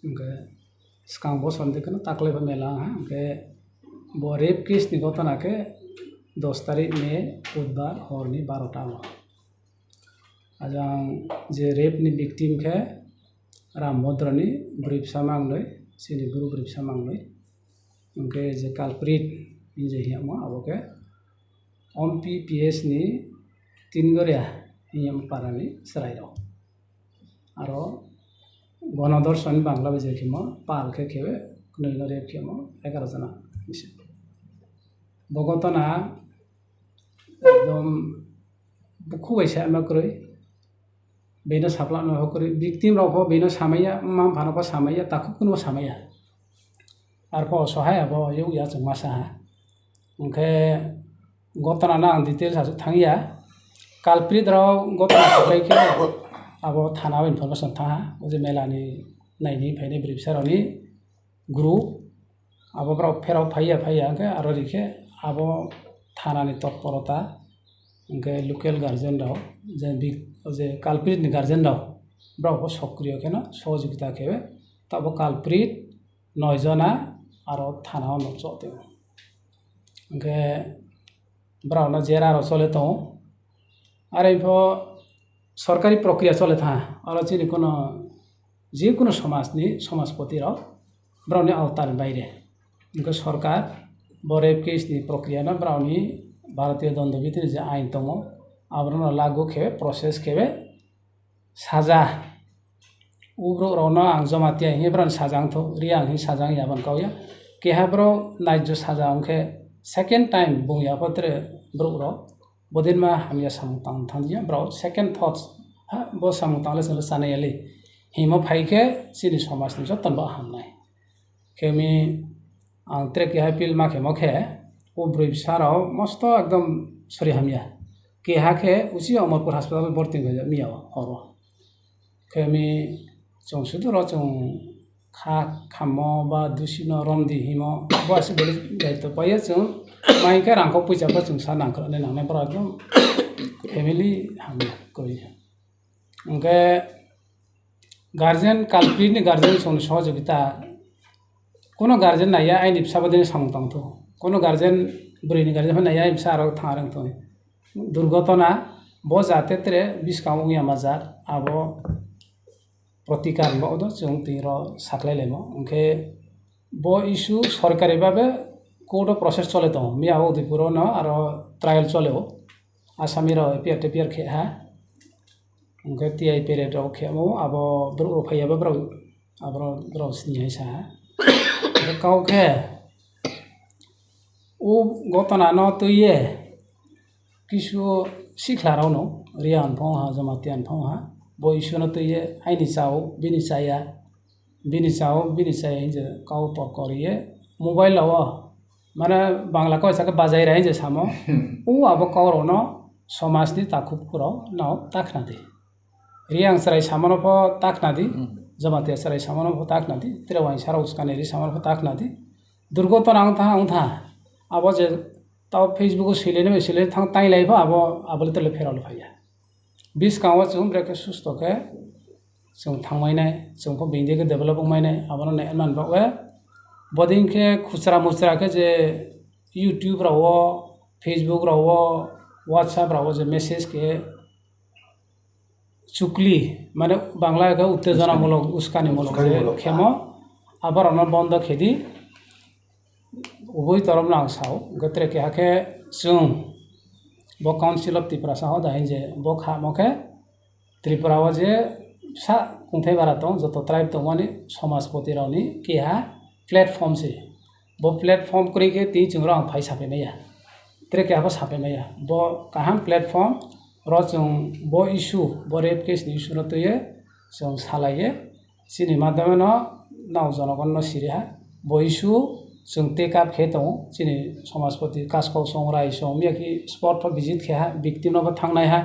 ओमफ्राय सिगां बसन्दिखौनो ताकलायबा मेला ओमफ्राय बो रेप केसनि घटनाखौ 10 तारिख मे बुधबार हरनि 12टा आं जे रेपनि भिक्टिमखौ रामभद्रनि बुरै फिसा मांनै सिनि गुरु बुरै फिसा मांनै ओमफ्राय जे कालप्रिट जे हियामा आबोके OMPPS नि तिनगरिया हियाम पारानि सराइराव आरो गणदर्शन बांला बजे खेमो पालके खेबे नैनो रेप खेमो 11 जना बगतना एकदम बुखु बैसा मकरै बेनो साप्ला न हकरै भिक्टिम रावफो बेनो सामैया मा भानपा सामैया ताखु कुनो सामैया आरफो सहाय अब यौ या जमासा ओंखे गतना ना आं डिटेल्स आसु थांगिया कालप्रिट राव गतना सफाइखे अब थाना इनफरमेशन था ओजे मेलानि नायनि फायनि ब्रिफसारनि ग्रुप अब ब्राव फेराव फाइया ओंखे आरो रिखे अब थानानि तत्परता ओंखे लोकेल गार्जेन राव जे कालप्रिट नि गार्जेन राव ब्राव सक्रिय केना सहयोगिता खेबे तब कालप्रिट 9 जना आरो थाना नचते ओंखे ब्राव ना जेरा रो चले तो आरो इफो सरकारी प्रक्रिया चले था आरो चिनि कोनो जिकुनो समाजनि समाजपति राव ब्रावनि आवतार बाइरे ओंखे सरकार बरेप केसनि प्रक्रिया ना ब्रावनि भारतीय दण्डबिधिनि जे आइन दङ आब्रनो लागु खेबे प्रसेस खेबे साजा उब्रो रौना आं जमातिया हिब्रान साजां थो रिया हि साजां याबन कावया केहाब्रो नाइजो साजा ओंखे सेकेंड टाइम बुंया पत्रे ब्रो बदिनमा हामिया सामुतां थांदिया ब्रो सेकेंड थॉट्स हा बो सामुतांले सल सानायले हिमो फाइके सिनि समाजनि जतनबा हामनाय केमि आं ट्रेक हापिल माखे मखे ओ ब्रैबसाराव मस्त एकदम सरि हामिया केहाखे उसी अमरपुर अस्पताल भर्ती गया मियाव हरो केमि जोंसुदु र जों खामो बा दुसिनो रमदि हिमो बासि बेले गायतो पाया जों माइके रांखौ पैसाफोर जों सा नांखरने नांनायफोरा एकदम फेमिलि हामिया गय ओंखे गार्जेन कालप्रिटनि गार्जेन जोंनि सहयोगिता कोनो गार्जेन नाया आइनि फिसाबदिनो सामुतांथो कोनो गार्जेन बुरैनि गार्जेन नाया आइ फिसा आरो थांथो दुर्घटना बो जाते तेरे बिस्काउ यामाजार आबो प्रतिकार बदो जों तीरो साखलायलेमो ओंखे बो इशू सरकारि बाबे कोर्ट प्रोसेस चले तो मिया उदयपुर न आरो ट्रायल चले आसामी रो एपियर खे हा ओंखे टीआई पेरेड रो खेमो आबो ब्रो फैयाबो ब्रो आब्रो ब्रो सिनि सा काउखे ओ गतना न तुये किसु सिख्लाराव न रियान फं हा जमातियान फं हा बो इशू न तुये आइनि चाव बिनि चाय जे काउ तकरिये मोबाइल लाव माने बांला को साके बाजाय राय जे सामो ओ आबो काउरो न समाजनि ताखुफोराव नाव ताखना दे रियां सराय सामनो फ ताखना दि जमातिया सराय सामनो फ ताखना दि तिरवाइ साराव उसकानेरि सामनो फ ताखना दि दुर्घटना आं था आबो जे ताव फेसबुक सिलेने थां ताइ लाइफा आबोले तले फेरावल फाया बिस गावा जों ब्रेक सुस्थके जों थांमायनाय जोंखौ बेंदेखौ डेभेलप मायनाय आबोनो नेमान बावे बदिंखे खुचरा मुचरा के जे यूट्यूब राव फेसबुक राव व्हाट्सएप राव जे मेसेज के चुकली माने बांला का उत्तेजनामूलक उस्कानिमूलक खेमो आबार बंद खेदी उभय तरफ ना साव गत्रे के हाके जों बो काउंसिल ऑफ त्रिपुरा साव दाइन जे बो खामोके त्रिपुरा जे फिसा खुंथाय बारा दं जत ट्राइब दं माने समाजपति रावनि केहा प्लेटफॉर्म से बो प्लेटफॉर्म करी के ती जों रां फाइ साफेनाया त्रे के हाबा साफेनाया बो काहाम प्लेटफॉर्म र जों बो इशू बो रेप केस नि इशू न तये जों सालाये सिनि माध्यम न नाव जनगण न सिरिहा बो इशू जों टेक अप खेतो चिनि समाजपति कासखौ संराय सौमिया की स्पॉट पर विजिट खेहा विक्टिम न थांनाय हा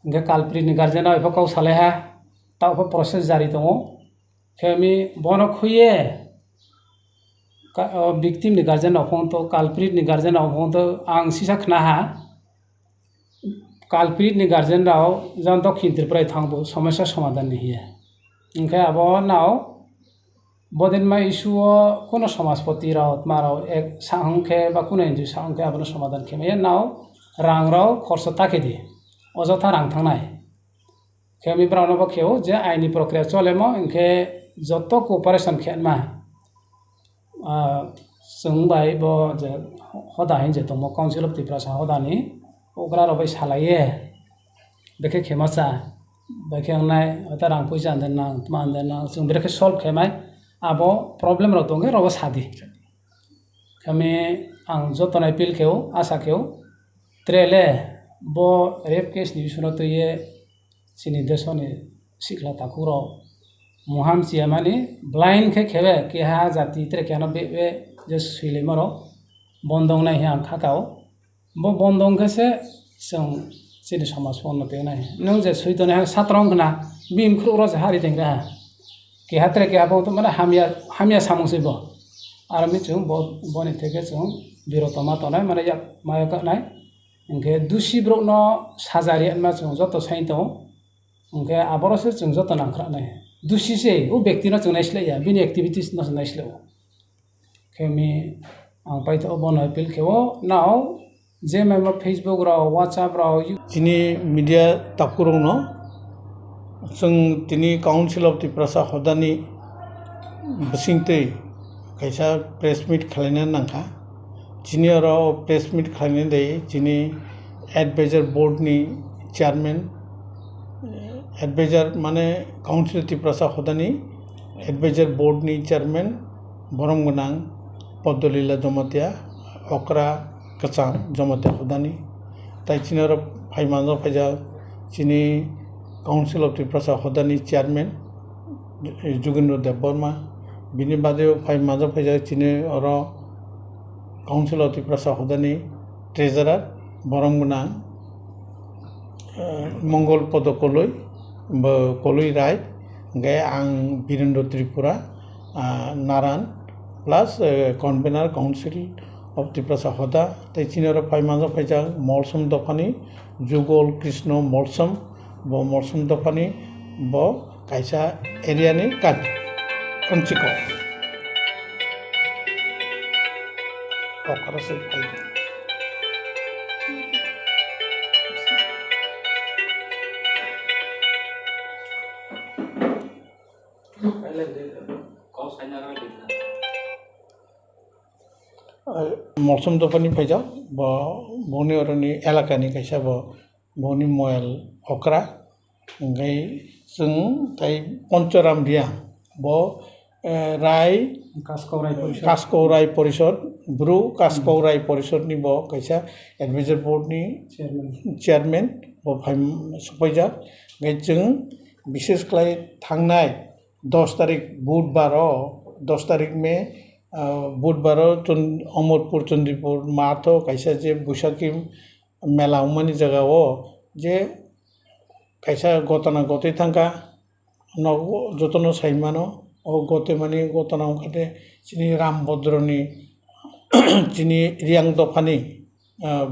ओंगे कालप्रिट नि गार्जेन आ एफा काउ सालाय हा ताव प्रोसेस जारी दङ फेमि बन खुये विक्टिम नि गार्जेन आ फोन तो कालप्रिट नि गार्जेन आ फोन तो आं सिसा खना हा कालप्रिट नि गार्जेन राव जान दक्षिण त्रिपुरा थांबो समस्या समाधान नि हिया ओंखे आबो नाव बदिन मा इशू कोनो समाजपति राव माराव एक साहंखे बा कोनो एनजिओ साहंखे आबनो समाधान खेमाया नाव रां राव खर्च ताके दि अजथा रां थांनाय खेमी ब्राउन खेव जे आईनी प्रक्रिया चलेमो इनखे जत कोअपारेशन खेमा जों बाय बो जे हदाहिन जे दङ काउन्सिल अफ त्रिपुरा हदानि अग्रा रबाय सालाये बेखे खेमासा बेखे आंनाय अता रां पैसा आनदेना मानदेना जों बेखे सल्व खेमाय आबो प्रॉब्लम रह दङ रबो सादि खेमे आं जतनाय पिल खेव आशा खेव त्रेले बो रेप केस नि बिसुना तो ये सिनि देशनि सिखला ताकुरो मुहाम चिया माने ब्लाइंड खे खेबे के हा जाति त्रे केनो बे जे सुइले मरो बन्दं नाय आं खाकाव बो बन्दं केसे जों सिनि समाज उन्नति नाय नों जे सुइतने सात्रं गना बिम ख्रुरो जे हारि देंगा के हात्रे के आबो तो माने हामिया सामुसिबो आरो मिचुं बनि थेके जों बिरतमा तनाय माने या मायका नाय इनके दुसि ब्रनो साजारि आनमा जों जत साइतो इनके आबरसे जों जत नांख्रा नाय दुसि से ओ व्यक्ति न जों नायस्लाया बिनि एक्टिविटीज न नायस्लायो खेमी आं पाइतो बन अपील खेवो नाव जे मेमो फेसबुक राव व्हाट्सएप राव इनि मीडिया ताकुरंनो जों तिनि काउन्सिल अफ त्रिपुरा हदानि बसिंतै कैसा प्रेस मीट खालायनो नांखा जिनि राव प्रेस मीट खालायनो दायो जिनि एडवाइजर बोर्डनि चेयारमैन एडवाइजर माने काउन्सिल त्रिपुरा हदानि एडवाइजर बोर्डनि चेयारमैन बरम गोनां पद्दलीला जमातिया अक्रा कचाम जमातिया हदानि ताई चिनर फाइमानो फाइजा चिनि काउन्सिल अफ त्रिपुरा हदानि चेयारमैन जुगेन्द्र देव बर्मा बिनि बादे फाइमानो फाइजा चिनि अर काउन्सिल अफ त्रिपुरा हदानि ट्रेजारार बरम गोनां मंगल पद कलुई राय गे आं Birendra Tripura Narayan plus convener council of Tripura हदा तैचिनर फाइमानो फाइजा मलसम दफानि जुगल कृष्ण मलसम ब मलसम दफानि ब कैसा एरियानि कंचिको अकरासे फाइदा मौसम दफानि फाइजा बनि अरनि एलाकानि कैसा बनि मयल अक्रा ओंखाय जों ताई पंचराम दिया ब राय कासकौराय परिषद ब्रु कासकौराय परिषदनि ब कैसा एडवाइजर बोर्डनि चेयारमैन ब फाइम सफाइजा जों विशेष खालाय थांनाय 10 तारिख बुधबार 10 तारिख में बुधबार अमरपुर चंदीपुर माथ कैसा जे बैसाखी मेला उमानी जगह जे कैसा गतना गते थांगा जतन साइमानो गते मानी गतना खाते चिनी रामभद्रनि चिनी रियांग दफानि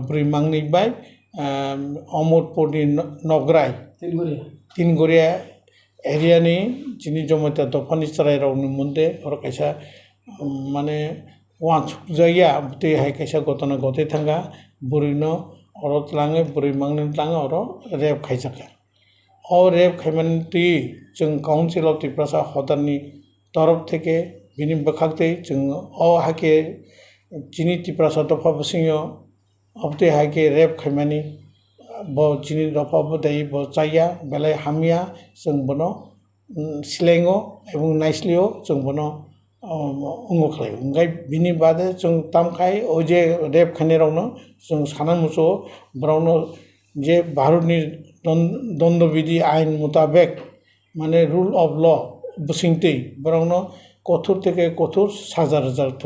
ब्रिमांनि बाय अमरपुरनि नगराय तीनगुरिया एरियानि चिनी जमता दफानि सराय रावनि मुंदे और कैसा माने वांसुक जाया ते हाय कैसा गतना गते थांगा बुरिनो और लांगे बुरि मांगने लांगे और रेप खाइजाका और रेप खाइमानति जों काउन्सिल अफ त्रिपुरा हदानि तरफ थेके बिनि बखागते जों हाके चिनी त्रिपुरा दफा बसिङो अबते हाके रेप खाइमानि ब चिनी दफा बदाई ब जाया बेलाय हामिया जों बनो सिलेङो एवं नाइस्लियो जों बनो उंगखलाय ओंखाय बिनि बादे जों तामखाय जे रेप खानेरावनो जों साना मुसो ब्राउनो जे भारतनि दंडविधि आइन मुताबिक माने रूल अफ ल बसिंतै ब्राउनो कठोर থেকে कठोर साजा रजारथ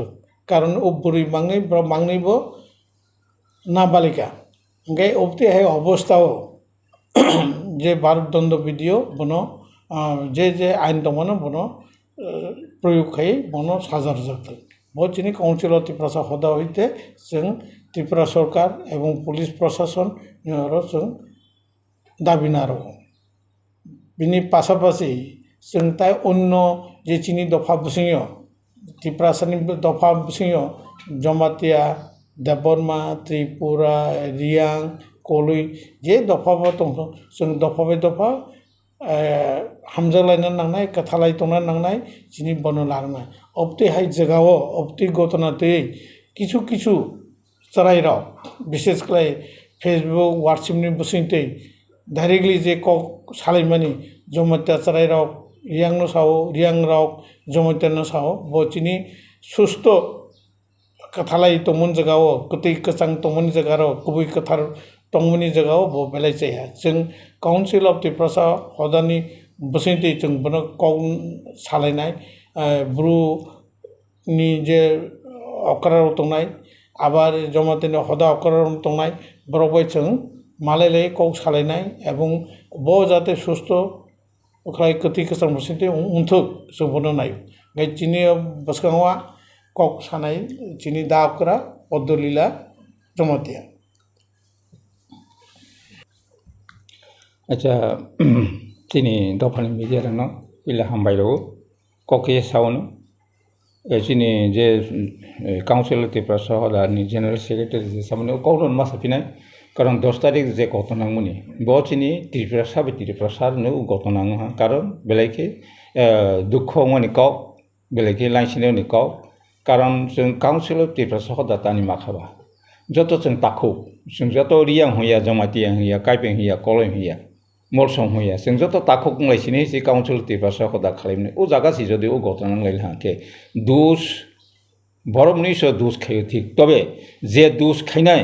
कारण ओ बुरि मांगनैबो नाबालिका ओंखाय अबते हाय अवस्थाओ जे भारत दंडविधियो बनो जे आइन दंमोन बनो प्रयोग खाई बनो साजा रजारथ बहुत जिनि काउन्सिल अफ त्रिपुरा हदा हইতে जों त्रिपुरा सरकार एवं पुलिस प्रशासन जों दाबि नारो बिनि पासापासि जों ताई अन्य जे चिनी दफा बुसियो त्रिपुरासानि दफा बुसियो जमातिया देबबर्मा त्रिपुरा रियां कलुई जे दफाबो दं जों दफा बे दफा हामजालायनानै नांनाय कथालाय तंनानै नांनाय चिनी बनो लांनाय अबति हाय जगाओ अबति घटना तै किछु किछु चराइराव विशेष करे फेसबुक व्हाट्सएप नि बुसिंतै डाइरेक्टली जे कक सालायमानि जमातिया चराइराव रियां नो साओ रियां राव जमातिया नो साओ बचिनी सुस्त कथालाय तंमोन जगाओ कतै कचां तंमोन जगारो कुबै कथार तंमोनि जगाओ बो बेलाय जाया जों काउन्सिल अफ त्रिपुरा हदानि बुसिंतै जों बनो कौ सालायनाय ब्रु नि जे अकराव तंनाय आबार जमातिनि हदा अकराव तंनाय बरबाय जों मालायलाय कौ सालायनाय एवं बो जाते सुस्त अख्लाय कति कचां बुसिंतै उन्थुक जों बनो नायो gai chini baskanwa kok sanai chini da okra odolila jomatia अच्छा चिनी दफानि मिडिया रंग इला हामबायरो कके साउन चिनी जे काउंसिल त्रिपुरा सहदानि जनरल सेक्रेटारि सामने कौरन मासाफिनाय कारण 10 तारिख जे गतनांगमनि बो चिनी त्रिपुरा साबे त्रिपुरा सारनो गतनांग कारण बेलायके दुख मनि कक बेलायके लाइसिनो कक कारण जों काउंसिल त्रिपुरा सहदातानि माखाबा जत जों ताखौ जों जत रियां होया जमातिया होया काइपें होया कलय होया मलसं होया जों जत ताखौ बुंलायसिनो जे काउंसिल त्रिपुरा सहदा खालामनो ओ जागासि जदि ओ गतनांलाय हाके दुस बरमनि सो दुस खायो ठीक तबे जे दुस खायनाय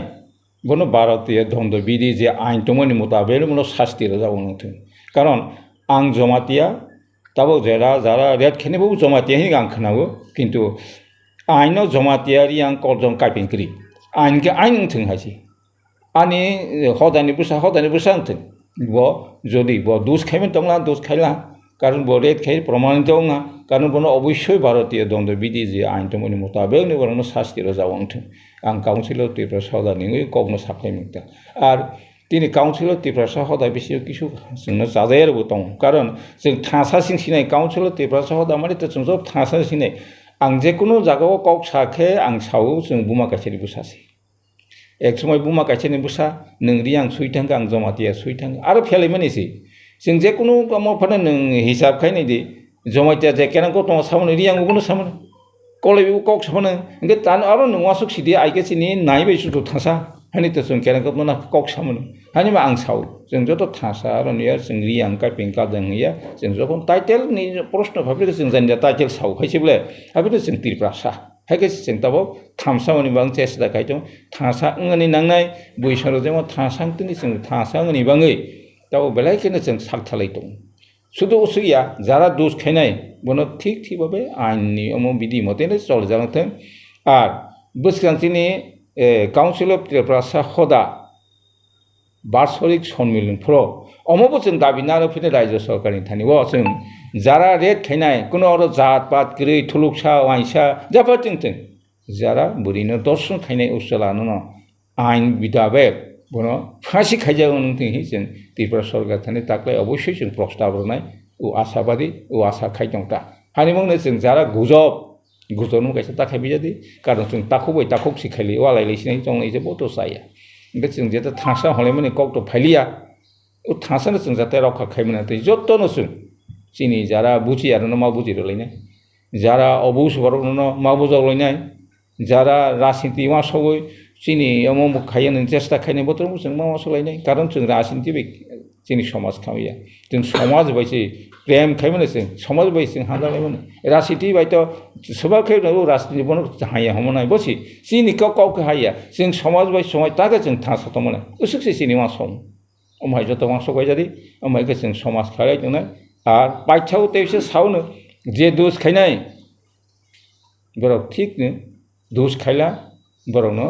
बनो भारतीय धन्द बिदि जे आइन दंमोन मुताबिक मनो शास्ति रजावनथों कारण आं जमातिया ताबो जरा जरा रेड खेनेबो जमातिया हि आं खोनावो किन्तु आइनो जमातियारि आं कलजों काइपिंक्रि आइन के आइन थों हासि आनि हदानि बुसा थों बो जदि बो दुस खायमन दंला दुस खायला कारण बो रेड खाय प्रमाणित दंगा कारण बनो अवश्य भारतीय दन्द बिदि जे आइन दंमोन मुताबिक ने बनो शास्ति रजावनथों आं काउन्सिल अफ त्रिपुरा सहदानि कगनो साख्लायमिंता आर दिनै काउन्सिल अफ त्रिपुरा सहदा बिसोर किछु जोंनो जाजायारबो दं कारण जों थासा सिंसिनाय काउन्सिल अफ त्रिपुरा सहदा माने जों सब थासा सिंसिनाय आं जेकुनु जागायाव कक साखे आं सावो जों बुमा काछारि बुसासै एक समय बुमा काछारि बुसा नोंरि आं सुइथां आं जमातिया सुइथां आरो फेलायमानिसै जों जेकुनु मावफानो नों हिसाब खायनायदि जमातिया जे केनांगो दङ सामोन रियांगोनो सामोन कलेबो कक सामोन इंगे तान आरो नवासुक सिदि आइगेसिनि नायबाय सुथु थासा हानि त जों केनांगो मना कक सामोन हानि मा आं साव जों जत थासा आरो निया जों रियां काइपिं कादंया जों जखन टाइटेल नि प्रश्न भाबले जों जानिया टाइटेल साव खायसेबले हाबिथ जों त्रिपुरा सा हायगे जों ताबो थामसावनि बां चेष्टा खायदों थासा ngani नांनाय बैसारो जेमा थासांतनि जों थासा ngani बाङै ताबो बेलायखेनो जों साखथालाय दं शुद्ध उसुया जरा दोष खायनाय बनो ठीक ठीक भाबे आइननि अमो बिधि मतेनो चल जालांथों आर बोसखांथिनि काउन्सिल अफ त्रिपुरा सहदा बार्षिक सम्मेलनफ्राव अमोबो जों दाबिनानै फैनाय राज्य सरकारनि थानिव जों जरा रेट खायनाय कुनो आरो जात पात गरै थुलुकसा वाइसा जाफाथिंथों जरा बुरिनो दर्शन खायनाय उसलानो आइन बिदाबे बनो फांसी खायजागोन नोंथि जों त्रिपुरा सरकार थानि ताकलाय अवश्य जों प्रस्ताब रनाय ओ आशाबादी ओ आशा खायदोंता हानिमंनो जों जरा गुजबनो गायसा ताखायबिजादि कारण जों ताखौबाय ताखौ सिखायलि वालायलिसिनाय जों इजे बतो जाया इंगे जों जेता थांसा हले माने कक्ट फाइलिया ओ थांसानो जों जाते रखा खायमना तै जत्तनो जों चिनि जरा बुझि आरो मा बुझि रलायनाय जरा अबुस बरनो मा बुझावलायनाय जरा राजनीति मा सबै चिनि अमो खायन चेष्टा खायनाय बोथोर जों मा सलायनाय कारण जों राजनीति बे जोंनि समाज खामिया जों समाज बायसि प्रेम खायमोन जों समाज बायसि हादालायमोन राजनीति बायत सबा खायनो राजनीति बनो हाया हमनाय बसि चिनि कक हाया जों समाज बाय समाज तागे जों थासतमोन उसुकसे चिनि मा सम अमहाय जत मा सगाय जादि अमहाय के जों समाज खालाय जोंना आर बायथाव तेसे सावनो जे दोष खायनाय बरक ठीकनो दोष खायला बरनो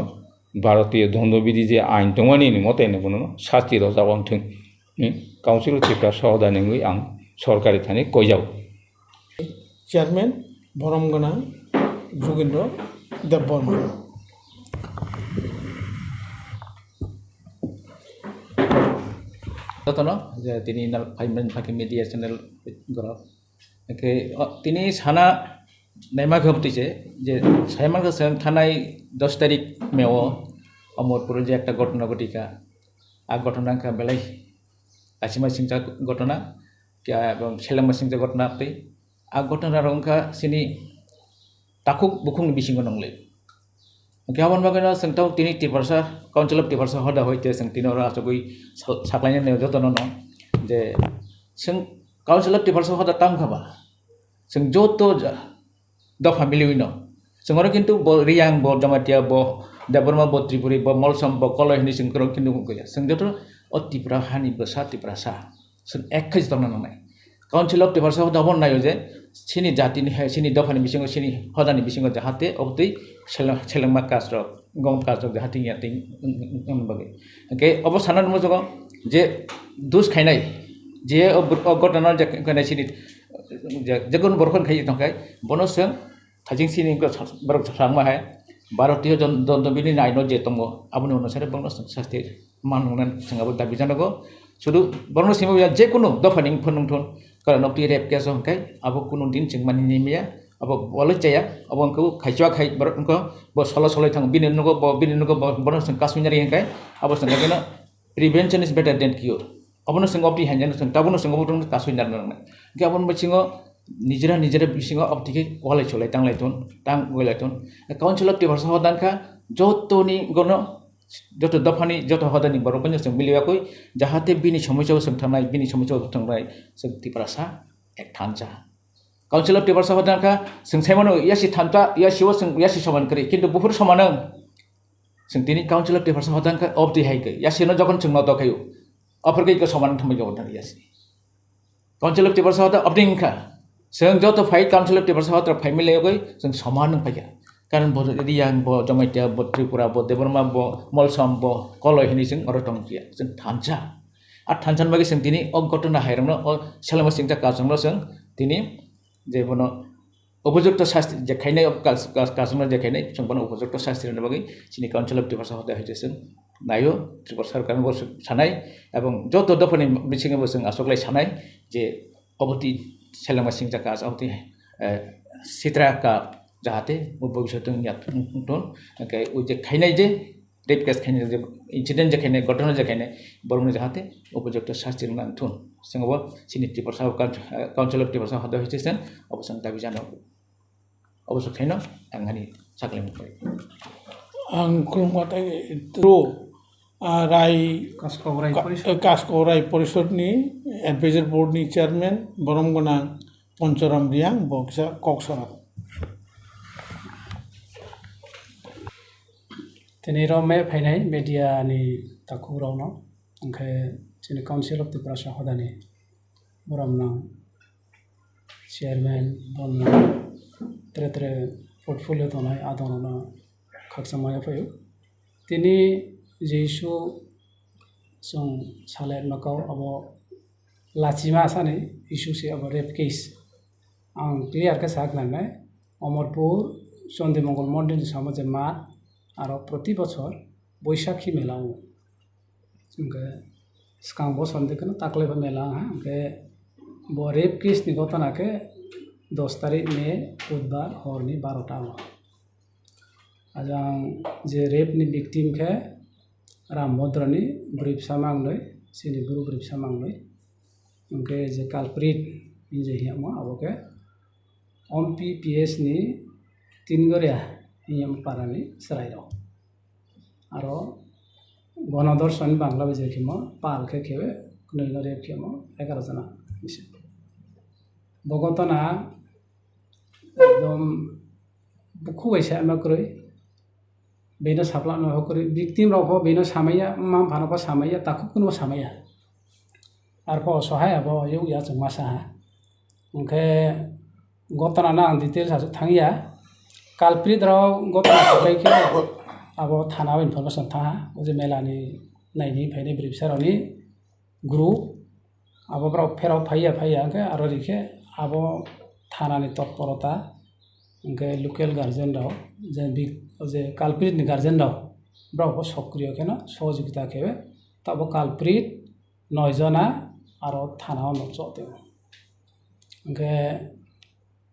भारतीय धन्द जे आइन दंनि मतेनो बनो शास्ति रजावनथों काउन्सिल त्रिपुरा सहदानि आं सरकारि थानि कयजाव चेयरमैन भरमगोना Jogendra Debbarma Tono, jadi ini nal payment pakai media channel goro okay तिनी साना नाइमा घबतीसे जे साइमान का संग थानाय 10 तारिख मेव अमरपुर जे একটা ঘটনা ঘটিকা आ घटना का बेलाय आसिमा सिंचा घटना क्या এবং ছেলেমা सिंचा घटना আপনি आ घटना रंका सिनि takuk bukung bising nongle Kawan bagana sengtau tini tiparsa kaunselor tiparsa hoda hoite seng tino ra sogoi saklanya ne joto nono de seng kaunselor tiparsa hoda tang khaba seng joto da family wino seng ora kintu bo riang bo jamatia bo dabarma bo tripuri bo molsam bo kolo hini seng kro kintu ko ya seng joto o tipra hani besa tiprasa seng ekhaj tona nonai kaunselor tiparsa hoda bon nayo je sini jati ni sini dofani bisingo sini hodani bisingo jahate obti selengma kasro gong kasro jahati yating bage ke obo sanan mo jogo je dus khainai je gotana je khainai sini jegun borkhon khai tongkai bono seng thajing sini ko barok sangma hai bharatiyo dondobini naino je tongo abuni onusare bono sasti manunan sangabo dabi janago sudu bono simo ya je kuno dofani phonungthon karon opti rep keso kai abo kuno din chingmani nimia abo bole chaya abo ko khaichwa khai barok ko bo solo solo thang bininugo bono seng kasminyari kai abo seng gena prevention is better than cure abono seng opti hanjan seng tabono seng obo kasminyar nang ke abon bachingo nijera bisingo opti ke wala cholai tang laiton tang golaiton council of tibarsa hodan kha jotoni gono joto dafani joto hodani boroknya seng miliakoi jahate bini somojau seng thanai bini somojau thangai seng tiprasa ek thancha council of tibarsa hodan kha seng saimono yasi thanta yasiwo seng yasi saman kri kintu buhur samanang seng tini council of tibarsa hodan kha opti hai ke yasino jokon seng noto khayo aphorkai ko saman thamai jodan yasi council of tibarsa hodan opting kha seng joto fai council of tibarsa hodan fai miliakoi seng saman nang phaya कारण bo riang bo jamatia bo tripura bo deborma bo molsam bo kolo hini sing orotong kia sing thancha a thanchan bagi sing tini ogotona hairangno o selama singta kasanglo sing tini je bono उपयुक्त शास्त्री जे खाइने कासमा जे खाइने संपन्न उपयुक्त शास्त्री ने बगी सिनि council of Tibet होता है नायो त्रिपुरा सरकार बो सानाय एवं जतो दफनि बिसिङे बो जों आसोगलाय सानाय जे अबति सेलामा सिंजा कास अबति सित्रा का जाहाते भविष्यत यातन के उ जे खाइनाय जे रेप केस खाइनाय जे इन्सिडेंट जे खाइनाय घटना जे खाइनाय बरमने जाहाते उपयुक्त शास्त्री नांथुन जोंबो सिनि त्रिपुरा काउन्सिल अफ तिब्बत होता है अबसं दाबि जानो अबसं थाइनो आंनि साख्लायनिफ्राय आं खुलुमबाथाय रो राय कास्कराय परिषदनि एडभाइजर बोर्डनि चेयारमेन बरमगोना पन्चराम रियां बक्सा कक्सरा दिनै रमे फैनाय मेडियानि ताखुरावनो ओंखाय जोंनि काउन्सिल अफ त्रिपुरा हदानि बरमना चेयारमेन बरमना त्रे पर्टफोलियो थानाय आदरना खाकसामाया फैयो दिनै जे इशु जों सालायनायखौ अब लाचिमा सानै इशु से अब रेप केस आं क्लियर के सागनाय अमरपुर चन्दिमंगल मन्दिर सामजे मा आरो प्रति बछर बैसाखी मेला जोंखौ सिगां बसर देखो ताकलायबा मेला ओमफ्राय ब रेप केसनि घटनाखौ 10 तारिख मे बुधबार हरनि 12टा आं जे रेपनि भिक्टिमखौ रामभद्रनि ब्रिफसा मांगनै सिनि गुरु ब्रिफसा मांगनै ओमफ्राय जे कालप्रिट जे हियामा आबोके OMPPS नि तिनगरिया हियाम पारानि सरायराव आरो गणदर्शन बांग्ला बेजेखिमा पालखे खेबे नैनो रेप खेमा 11 जना इसे बगतना एकदम बुखुबायसा माक्रै बेनो साप्लानो हकरै भिक्टिम रावफो बेनो सामाया मा भानपा सामाया ताखुकुनो सामाया आरफो सहाय अब यौ या जों मासा ओंखे गतना ना डिटेल्स आसो थांगिया कालप्रिट राव गतना थाखायखे अब थाना इनफरमेशन थाहा ओजे मेलानि नायनि फायनि ब्रिफसारनि ग्रुप अब ब्राव फेराव फाइया ओंखे आरो रिखे अब थानानि तत्परता ओंखे लोकेल गार्जेन राव जे कालप्रिटनि गार्जेन राव ब्राव सक्रिय केन सहयोगिता खेबे तब कालप्रिट 9 जना आरो थानाव नचते ओंखे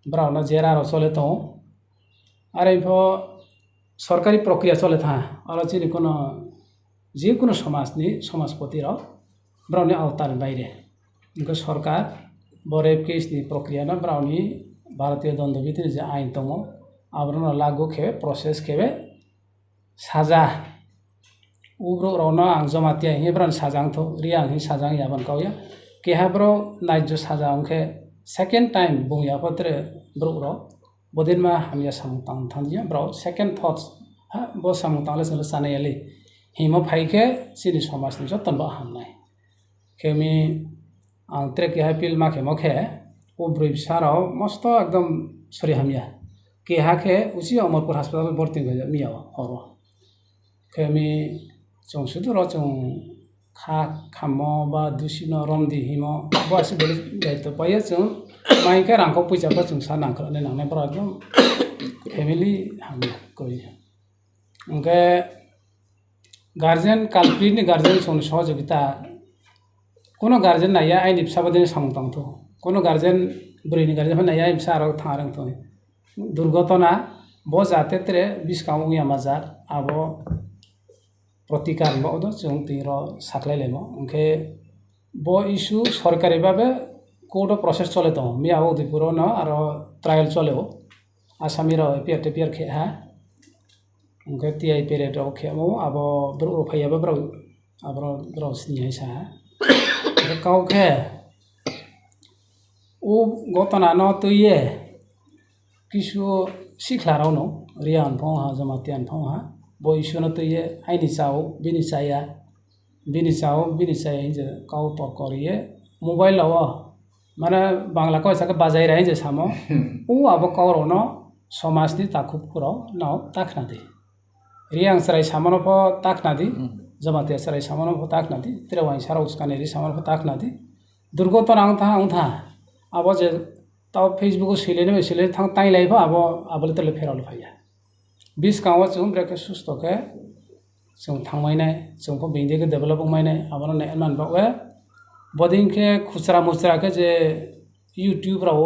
ब्राउन जेरा चले तो और इफो सरकारी प्रक्रिया चले था और चीनी कोनो जिकुनो समाजपति ब्राउनी आवतार बाहरे उनको सरकार बरेप केसनि प्रक्रिया ब्राउनी भारतीय दंडबिधि जे आइन दङ आब्रनो लागू खेबे प्रसेस खेबे साजा उब्रो रौनो आं जमातिया हे ब्राउन साजांग थो रिया आं साजांग याबन कावया केहाब्रो नाइजो साजा उनखे सेकेंड टाइम बुंया पत्र ब्रो बदिन मा हामिया सामुतां थांदिया ब्रो सेकेंड थॉट्स हा बो सामुतां ले सानायाले हिमो फाइके सिनि समाजनि जतनबा हामनाय खेमी आं ट्रेक या पिल मा खेमखे ओ ब्रिबसाराव मस्त एकदम सरि हामिया केहाखे उसी अमरपुर अस्पताल भर्ती गया मिया हरो खेमी जों सुदुर जों खा खामो बा दुसिनो रमदि हिमो बास बेले गायतो पाया जों माइका रांखौ पैसाखौ जों सा नांखरने नांनाय बरा एकदम फेमिली हामिया गय ओंके गार्जेन कालप्रिटनि गार्जेन जों सहयोगिता कोनो गार्जेन नाया आइनि फिसाबदिनो सामुतांथ कोनो गार्जेन बुरैनि गार्जेन नाया फिसा आरो थांरांथ दुर्घटना बो जाते तेरे बिसकाउ या मजार आबो प्रतिकार बो जों तीरो साखलायलेमो ओंके बो इशू सरकारि बाबे कोर्ट प्रोसेस चले तो मिया उदयपुर न आरो ट्रायल चलेओ आसामी रो पेयर खेहा ओंके टीआई पेरेड रो खेमो आबो ब्रो फैयाबो ब्रो आबो ब्रो सिनि सा काउखे ओ गतना न तुये किसु सिखलाराव न रियान फंहा जमातियान फंहा बयसुनो तुये आइनि चाव बिनि चाया जे काउ तकरिये मोबाइल लाव माने बांला को ऐसा के बाजाय रहे जे सामो ओ आबो कावरो न समाजनि ताखुपुराव नाव ताखना दे रियां सराय सामनो प ताखना दि जमातिया सराय सामनो प ताखना दि त्रेवाइ सारा उसकानेरि सामनो प ताखना दि दुर्घटना आं था आबो जे ताव फेसबुक सिलेने थां ताइ लाइफ आबो तले फेराव फैया बिस गाँव जों ब्रेके सुस्त के जों थांमायनाय जों को बिंदे के डेवलप मायनाय आबो ने मान बावे बदिन के खुचरा मुचरा के जे यूट्यूब राव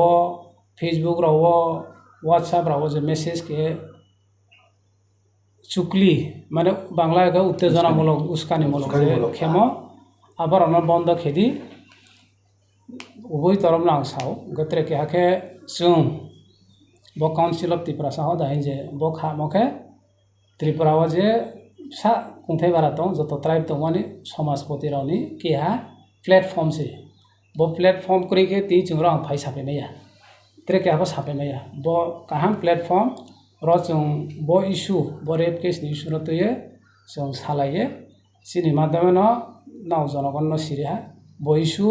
फेसबुक राव व्हाट्सएप राव जे मेसेज के चुकली माने बांग्ला के उत्तेजनामूलक उस्कानिमूलक खेमो आबार बंद खेदी उभय तरफ नां साव गत्रे के हाके जों बो काउंसिल ऑफ त्रिपुरा साहो दाइन जे बो खामोखे त्रिपुरा जे सा खुंथाय बारा दं जत ट्राइब दं माने समाजपति रावनि केहा प्लेटफॉर्म से बो प्लेटफॉर्म करि के ती जों रां फाइ साफे मैया त्रे के हाबो साफे मैया बो काहाम प्लेटफॉर्म र जों बो इशू बो रेप केस नि इशू रतये जों सालाये सिनि माध्यम न नाव जनगण न सिरिहा बो इशू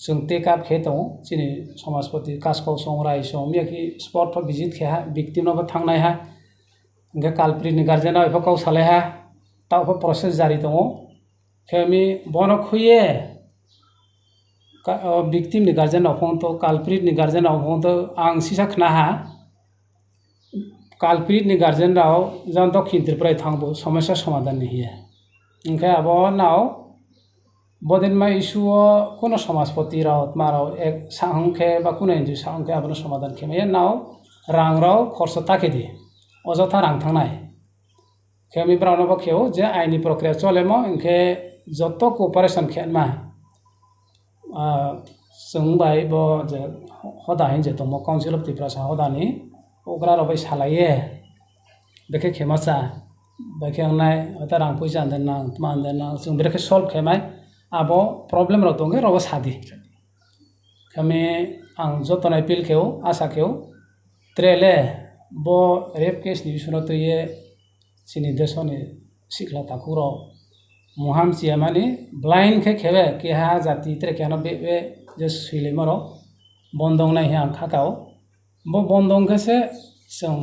जों टेक अप खे दं सिनि समाजपति कासखौ संराय सौमिया कि स्पॉट पर विजिट खेहा विक्टिम नबो थांनाय हा ओंके कालप्रिटनि गार्जेन एफा काउ सालाय हा ताव प्रोसेस जारि दं खेमी बन खुये विक्टिमनि गार्जेन अफों तो कालप्रिटनि गार्जेन अफों तो आं सिसा खना हा कालप्रिटनि गार्जेन राव जान दक्षिण त्रिपुरा थांबो समस्या समाधान नहीं है ओंके अब नाव बदिन मा इशू कोनो समाजपति राव माराव एक साहंखे बा कोनो एनजिओ साहंखे आबनो समाधान खेमैया नाव रां राव खर्च ताके दे अजथा रां थांनाय खेमी ब्राउन बा खेव जे आइनि प्रक्रिया चलेमो ओंखे जत कोऑपरेशन खेनमा जों बाय बो जे हदा हिन जे दम काउंसिल ऑफ त्रिपुरा सा हदानि ओग्रा रबाय सालाये बेखे खेमासा बेखे आंनाय अता रां पैसा देना मान देना जों बेखे सल्व खेमाय आबो प्रॉब्लम र दंगे रबो सादि खमे आं जतनाय पिल खेव आशा खेव त्रेले बो रेप केस नि सुनत ये सिनि देशनि सिखला ताकुरो मुहाम चिया माने ब्लाइंड खे खेबे के हा जाति त्रे केनो बे जे सुइले मरो बंदं नाय हा खाकाओ बो बंदं केसे जों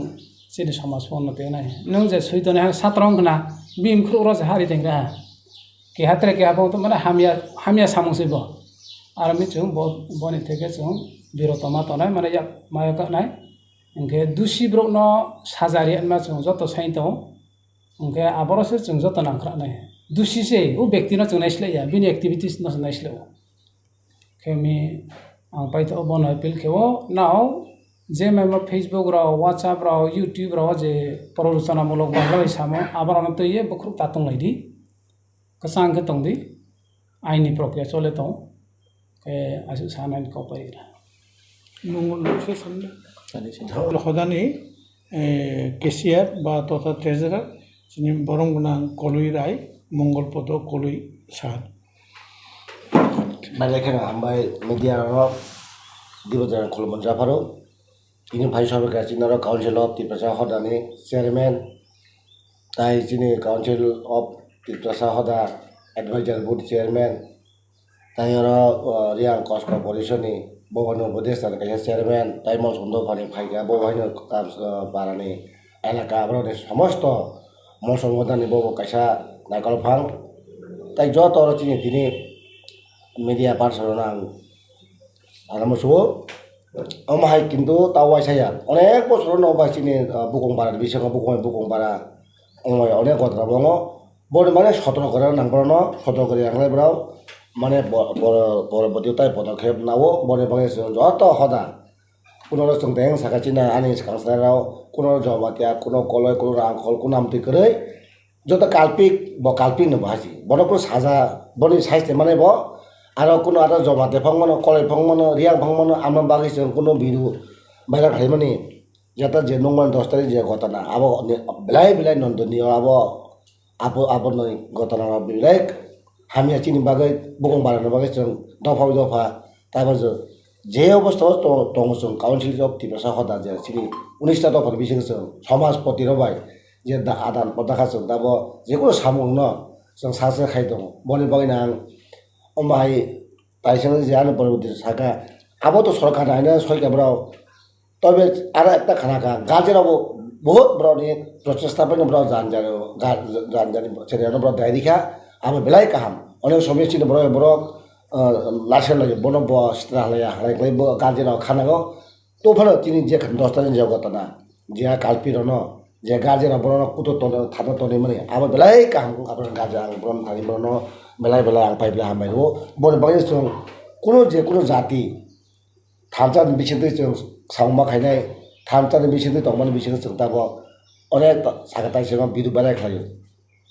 सिनि समाज उन्नति नाय नों जे सुइदने हा सात्रंग ना बिम खुरो जे हारि देंग्रा के हात्रे के आबो तो माने हामिया सामुसे बो आरो मिचुं बनि थेके जों बिरतमा तनाय माने या माया नाय ओंके दुसि ब्रो न साजारि मा जों जत साइन दं ओंके आबरसे जों जत नांख्रा नाय दुसि से ओ व्यक्ति न जों नायस्लाया बिनि एक्टिविटीज न नायस्लायो खेमी आं पाइतो बन पिल खेव नाव যে মেমো ফেসবুক রাও হোয়াটসঅ্যাপ রাও ইউটিউব রাও যে প্ররোচনামূলক বাংলা সামো আবার অনন্ত ইয়ে বখরুক তাতং লাইদি কাসাং কে তংদি আইনি প্রক্রিয়া চলে তং কে আসু সানাইন কপাইরা নংগলसे सानदों हदानि केसियार बा तथा ट्रेजारार जोंनि बरं गोनां कलुइ राय मंगलपद कलुइ सान Mereka ambai media rock di bagian kolom Jafaro ini भाई साहब के चिन्ह रो काउंसिल ऑफ तिप्रसा हदानि चेयरमैन ताई चिनी काउंसिल ऑफ तिप्रसा हदा एडवाइजर बोर्ड चेयरमैन ताई रो रियां कॉस्ट कॉर्पोरेशन नि बवनो प्रदेश के चेयरमैन ताई मल सुंदर फानि फाइगा बवनो काम बारानि एलाका आब्रो समस्त मौसम वदानि बव काइसा नायकल फां ताई जो तर चिनी दिनि media parsona ana musuh omahai kintu tawai saya onek bosor no basini bukong bara bisanga bukong bara omai onek kotra bongo bor mane sotro kore nangprono sotro kore angle brau mane bor bodiutai podokhep nawo bore bange joto hoda kuno songteng sakachina ani skangsarao kuno jobatia kuno koloi kuno rangkol kuno amti kore joto kalpik bo kalpik no bahasi bono ko saja boni size mane bo आरो कुनो आरो जमाते फंमनो college फंमनो रियां फंमनो आमन बागै जों कुनो बिरु बायरा खायमानि जाता जे नंगमान 10 तारिख जे घटना आबो बेलाय नन्दनियो आबो नै घटना बिलाय हामिया चिनि बागै बुगं बारानो बागै जों दफा ताबा जे अवस्था दङ जों काउन्सिल अफ तिप्रसा हदा जे चिनि 19 टा दफा बिसिं जों समाज पति रबाय जे दा आदान पदाखा जों दाबो जेकुनो सामुंनो जों सासे खाय दङ बनि बागै नां ओमाय ताइसन जानो परबती साका आबो तो सरकार आइना सयका ब्राव तबे आरो একটা खानाका गाजेराबो बहुत ब्रावनि प्रचेष्टा पनि ब्राव जानजानि सेरियानो ब्राव दाइरिखा आबो बेलाय काहाम अनेक समय चिन ब्राव ब्राव लासेन लागि बनो ब स्ट्रालया हालाय ब गाजेराव खानागो तो फलो तिनि जे 10 तारिख जगतना जे कालपिरनो जे गाजेरा ब्राव कुतो तने थाना तने माने आबो बेलाय काहाम आबो गाजेरा ब्राव थानि ब्राव बेलाय आं पाइब्ला हामायरो बन बागै जों कुनो जाति थामचानि बिसिंदि जों सावमा खायनाय थामचानि बिसिंदि दंमानि बिसिंदि जों दाबो अनेक सागाताय जों बिदु बाराय खायो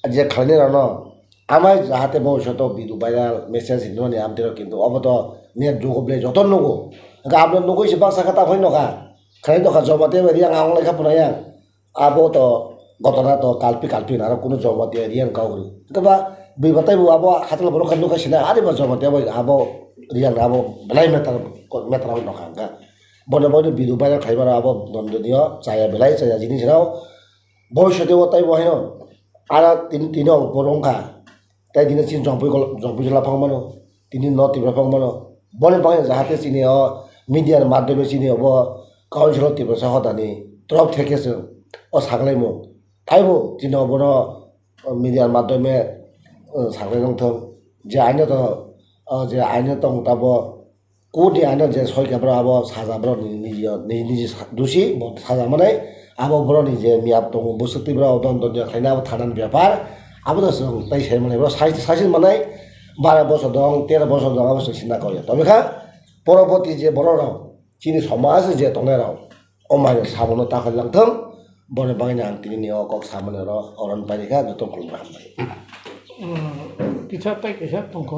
जे खायने रनो आमाय जाहाते भविष्यत बिदु बारा मेसेज हिनोनि आमतेर किन्तु अब त नेट जुगबले जतन नगो गाबले नगो इसे बां सागाता फै नगा खाय दखा जमाते रियां आं लेखा पुनाया आबो त घटना त काल्पि नारा कुनो जमाते रियां गाउरि तबा बिबाथाय आबो हातल बरो खानु खासिना आरे बा जमाते आबो रियां आबो बेलाय मेटार नखा बने बने बिदु बारा खायबार आबो नन्दनियो चाया बेलाय चाया जिनिसराव भविष्यते वताय बहायनो आरा तिनो बरंखा ताय दिने चिन जंपै जला फंमानो तिनि न तिब्रा फंमानो बने बाय जाहाते चिनि मिडियार माध्यमे चिनि अब काउन्सिल तिब्रा हदानि तरफ थेकेसो अ सागलायमो ताइबो चिनो बनो मिडियार माध्यमे सागलायनं थं जे आइनो त जे आइनो तंग ताबो कोटि आइनो जे सयकाब्रा आबो साजाब्रा निजि दुसि साजा माने आबो ब्रनि जे मियाब दङ बोसोरतिब्रा दन्दनिया खायना आबो थानान व्यापार आबो जों ताइ साय माने साइज माने 12 বছর दं 13 বছর दं आबो सिना कयो तबेखा परबती जे बर राव चिनि समाज जे तंनाय राव अमाय साबनो ताखा लांथों बने बायना आं तिनि नियो कक सामने र अरन पारिखा जतो खुलमा हामबाय किसा ताइ कैसा तंखौ